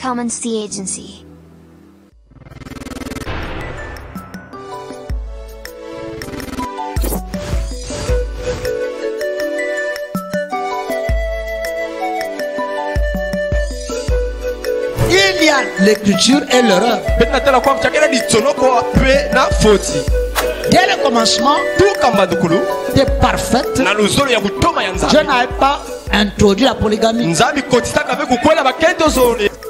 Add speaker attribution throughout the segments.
Speaker 1: Common Sea Agency.
Speaker 2: Il y a l'écriture et l'erreur. Dès le commencement, c'était parfaite. Dieu n'avait pas introduit la polygamie.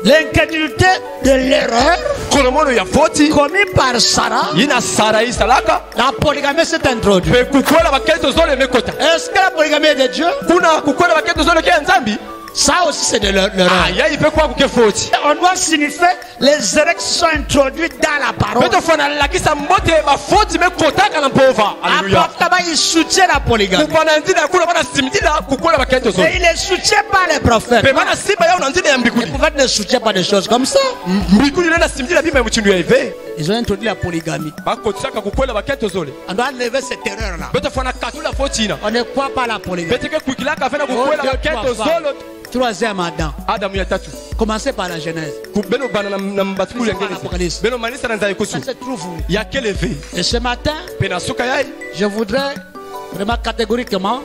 Speaker 2: L'incrédulité de l'erreur commise par Sarah, la polygamie s'est introduite. Est-ce que la polygamie est de Dieu? Ça aussi c'est de l'erreur. On doit signifier les erreurs qui sont introduites dans la parole. Il soutient la polygamie. Et il ne soutient pas les prophètes. Les prophètes ne soutiennent pas des choses comme ça. Ils ont introduit la polygamie. On doit enlever cette erreur-là. On ne croit pas à la polygamie. Troisième Adam. Commencez par la Genèse. Ça se trouve où? Et ce matin, je voudrais vraiment catégoriquement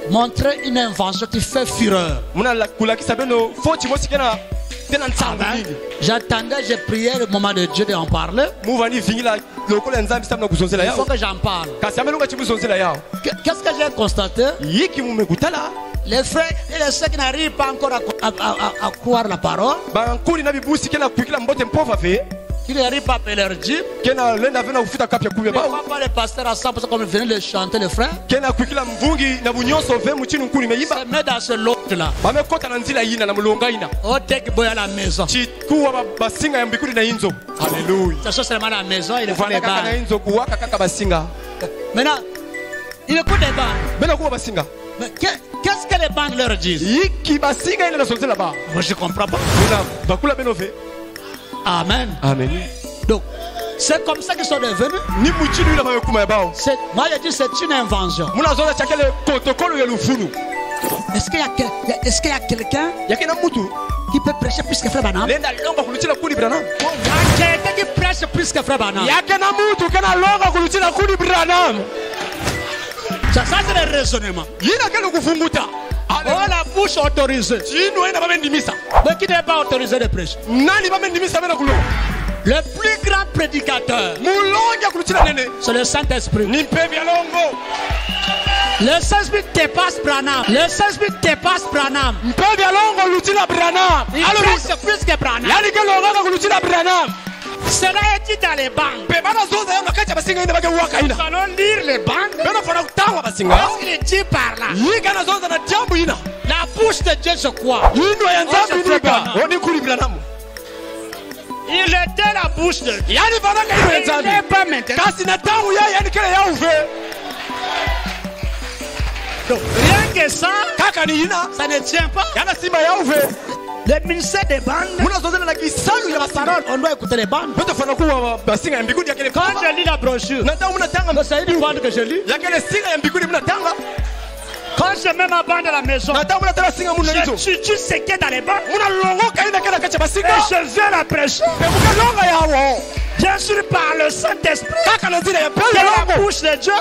Speaker 2: montrer une invention qui fait fureur. J'attendais, j'ai prié le moment de Dieu d'en parler. Il faut que j'en parle. Qu'est-ce que j'ai constaté? Les frères et les sœurs qui n'arrivent pas encore à croire la parole, qui n'arrivent pas à leur dire, ne voient pas les pasteurs à 100% comme ils venaient le chanter, les frères. Se met dans ce lot-là. Oh, dès qu'il à la maison. Alléluia. Ça seulement à la maison, il écoute les balles. Maintenant, il écoute les balles. Mais qu'est-ce que les banques leur disent? Moi, je ne comprends pas. Amen.
Speaker 3: Amen.
Speaker 2: Donc, c'est comme ça qu'ils sont devenus. Moi, je dis c'est une invention. Est-ce qu'il y a quelqu'un qui peut prêcher plus que Frère Branham? Il y a quelqu'un qui prêche plus que Frère Branham. Ça c'est le raisonnement. Oh, la bouche autorisée. Mais qui n'est pas autorisé de prêcher? Le plus grand prédicateur, c'est le Saint-Esprit. Le Saint-Esprit dépasse Branham. Le Saint-Esprit dépasse Branham. Il prêche plus que Branham. Cela est dit dans les banques. Nous allons lire les banques. Qu'est-ce qu'il dit par là? La bouche de Dieu, je crois. Il était la bouche de Dieu. Il n'est pas maintenant. Donc, rien que ça, ça ne tient pas. Le ministère des bandes, on doit écouter les bandes. Quand je lis la brochure, c'est une bande que je lis. Quand je mets ma bande à la maison, je tue ce qui est dans les bandes. Et je viens la prêcher. Bien sûr par le Saint-Esprit. La bouche de Dieu.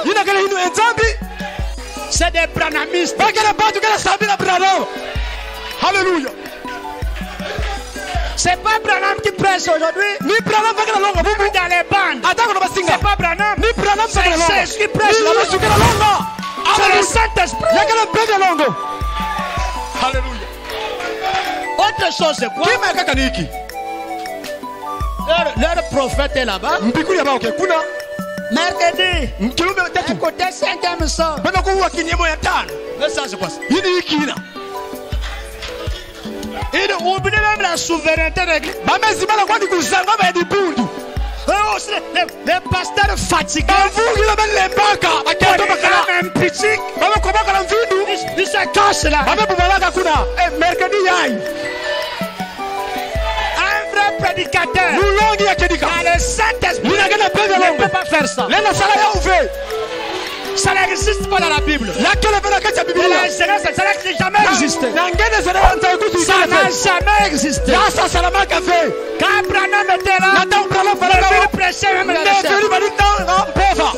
Speaker 2: C'est des branhamistes.
Speaker 3: Alléluia.
Speaker 2: C'est pas Branham qui prêche aujourd'hui. Ni Branham dans les bandes. C'est pas Branham. Ni Branham c'est Jésus qui prêche. C'est le Saint-Esprit.
Speaker 3: Alléluia.
Speaker 2: Autre chose c'est quoi? Leur prophète est là-bas. Mercredi. Écoutez 5e son. Mais ça c'est quoi ça? Il oublie même la souveraineté de l'Église. Les pasteurs fatigués. Ils se cachent là. Un vrai prédicateur. Le Saint-Esprit ne peut pas faire ça. n'existe pas dans la Bible.
Speaker 3: La quelle est la quête de
Speaker 2: Et la
Speaker 3: Bible?
Speaker 2: Genèse, ça n'a jamais existé.
Speaker 3: Ça
Speaker 2: Ça n'a jamais existé.
Speaker 3: Là, ça, c'est la marque à faire.
Speaker 2: Quand Branham était là,
Speaker 3: Nathan Branham
Speaker 2: il
Speaker 3: fallait
Speaker 2: devait
Speaker 3: là.
Speaker 2: prêcher même la
Speaker 3: Ne
Speaker 2: recherche.
Speaker 3: fais pas dans pauvre.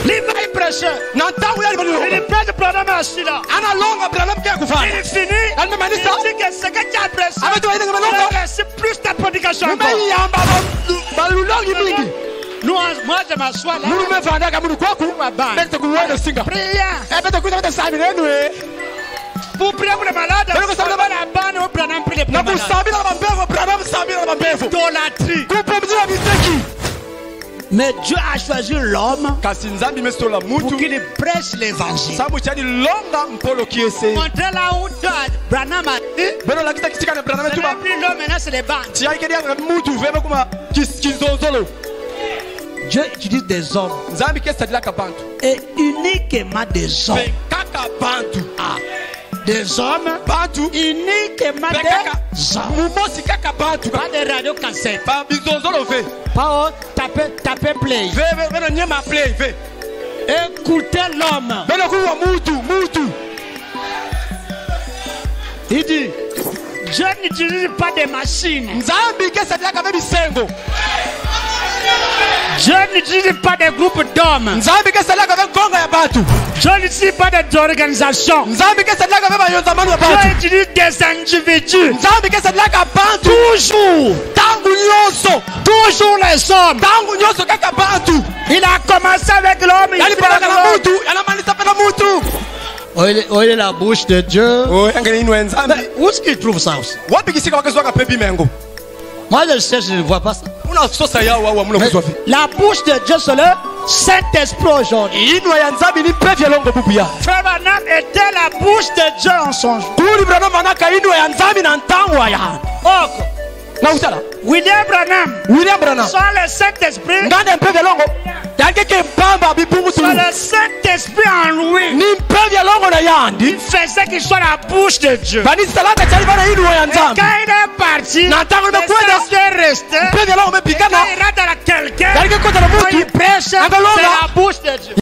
Speaker 2: Il prêchait.
Speaker 3: Nathan, où
Speaker 2: Il
Speaker 3: est-ce
Speaker 2: est prêt de Branham assis là.
Speaker 3: Ana longa Branham qui a couvert.
Speaker 2: Il finit.
Speaker 3: Elle me m'a dit ça.
Speaker 2: Il dit que ce que tu as prêché,
Speaker 3: Ah, mais toi, il est là.
Speaker 2: c'est plus ta prédication encore.
Speaker 3: Mais il y a un ballon. Balulong, il mingi.
Speaker 2: Moi, je m'assois là.
Speaker 3: Nous me vendons comme nous quoi. Mais c'est quoi le singer?
Speaker 2: Prière.
Speaker 3: Eh ben, tu écoutes avec ça, mais
Speaker 2: Pour prier pour les malades,
Speaker 3: Mais
Speaker 2: ça va la banne au Branham pour les
Speaker 3: na
Speaker 2: malades.
Speaker 3: kusabi na mambevo Branham sabi na mambevo.
Speaker 2: Idolâtrie.
Speaker 3: Kupomjia biteki.
Speaker 2: Mais Dieu a choisi l'homme
Speaker 3: Kasi nzambi mesola
Speaker 2: pour
Speaker 3: mutu.
Speaker 2: qu'il prêche l'évangile.
Speaker 3: Sabu chani longa mpolo kiese.
Speaker 2: Montrez là où Branham a dit.
Speaker 3: Beno la kita kitika na Branham
Speaker 2: Ce
Speaker 3: tuba.
Speaker 2: n'est plus l'homme, maintenant c'est les bandes.
Speaker 3: Tia ikedi ya mutu vema kuma kizonzolo.
Speaker 2: Dieu utilise des hommes.
Speaker 3: Nzambi kesa dilaka bantu.
Speaker 2: Et uniquement des hommes.
Speaker 3: Be kaka bantu.
Speaker 2: Ah. Des hommes.
Speaker 3: Bantu.
Speaker 2: Uniquement
Speaker 3: Be
Speaker 2: des
Speaker 3: kaka.
Speaker 2: hommes.
Speaker 3: Mumosi kaka bantu.
Speaker 2: Pas de radio cassette.
Speaker 3: Ba bizonzolo ve.
Speaker 2: Pas taper play.
Speaker 3: Ve beno nyema play ve.
Speaker 2: Écoutez l'homme.
Speaker 3: Beno kuwa mutu.
Speaker 2: Il dit, Dieu n'utilise pas des machines.
Speaker 3: Nzambi kesa dilaka ve bisengo.
Speaker 2: Dieu n'utilise pas des groupes d'hommes.
Speaker 3: Nzambi kesa dilaka ve konga ya bantu.
Speaker 2: Dieu n'utilise pas des organisations.
Speaker 3: Nzambi kesa dilaka ve bayonzamano ya
Speaker 2: Dieu
Speaker 3: bantu.
Speaker 2: utilise des individus.
Speaker 3: Nzambi kesa dilaka bantu.
Speaker 2: Toujours.
Speaker 3: Tangu nyonso.
Speaker 2: Toujours les hommes.
Speaker 3: Tangu nyonso kaka bantu.
Speaker 2: Il a commencé avec l'homme. Il
Speaker 3: Yani
Speaker 2: finit avec
Speaker 3: paraka na
Speaker 2: l'homme.
Speaker 3: mutu, yanamaliza pena mutu.
Speaker 2: Oyez la bouche de Dieu.
Speaker 3: Oh, engene inwe nzambi.
Speaker 2: Mais où est-ce qu'il trouve ça aussi?
Speaker 3: Wapi kisika wakazwaka pepi mengo.
Speaker 2: Moi je sais, je ne vois pas ça.
Speaker 3: Una sosa yawo awa muna
Speaker 2: Mais
Speaker 3: kuzwafi.
Speaker 2: la bouche de Dieu, c'est le Saint-Esprit aujourd'hui.
Speaker 3: Inwe ya nzambi ni pepi ya longo bubu ya.
Speaker 2: Frère Branham était la bouche de Dieu en son jour.
Speaker 3: Kuli Branham manaka inwe ya nzambi na ntangwa ya.
Speaker 2: Oh,
Speaker 3: Na utala.
Speaker 2: William Branham,
Speaker 3: William Branham.
Speaker 2: sans le Saint-Esprit,
Speaker 3: Ngane pepi ya longo. Yangeke mpamba bipungu
Speaker 2: sans
Speaker 3: tulu.
Speaker 2: le Saint-Esprit en lui,
Speaker 3: Ni pepi ya longo na yandi.
Speaker 2: il faisait qu'il soit la bouche de Dieu.
Speaker 3: Bani salaka chali bana inwe ya
Speaker 2: Et
Speaker 3: nzambi.
Speaker 2: quand il est parti,
Speaker 3: Na ntango
Speaker 2: le
Speaker 3: imekwenda.
Speaker 2: Saint-Esprit est resté.
Speaker 3: Pepi ya longo
Speaker 2: Et
Speaker 3: mepikana.
Speaker 2: quand il rentre dans quelqu'un,
Speaker 3: Yangeke kota na
Speaker 2: quand
Speaker 3: mutu.
Speaker 2: il prêche, c'est
Speaker 3: Angalonga.
Speaker 2: la bouche de Dieu.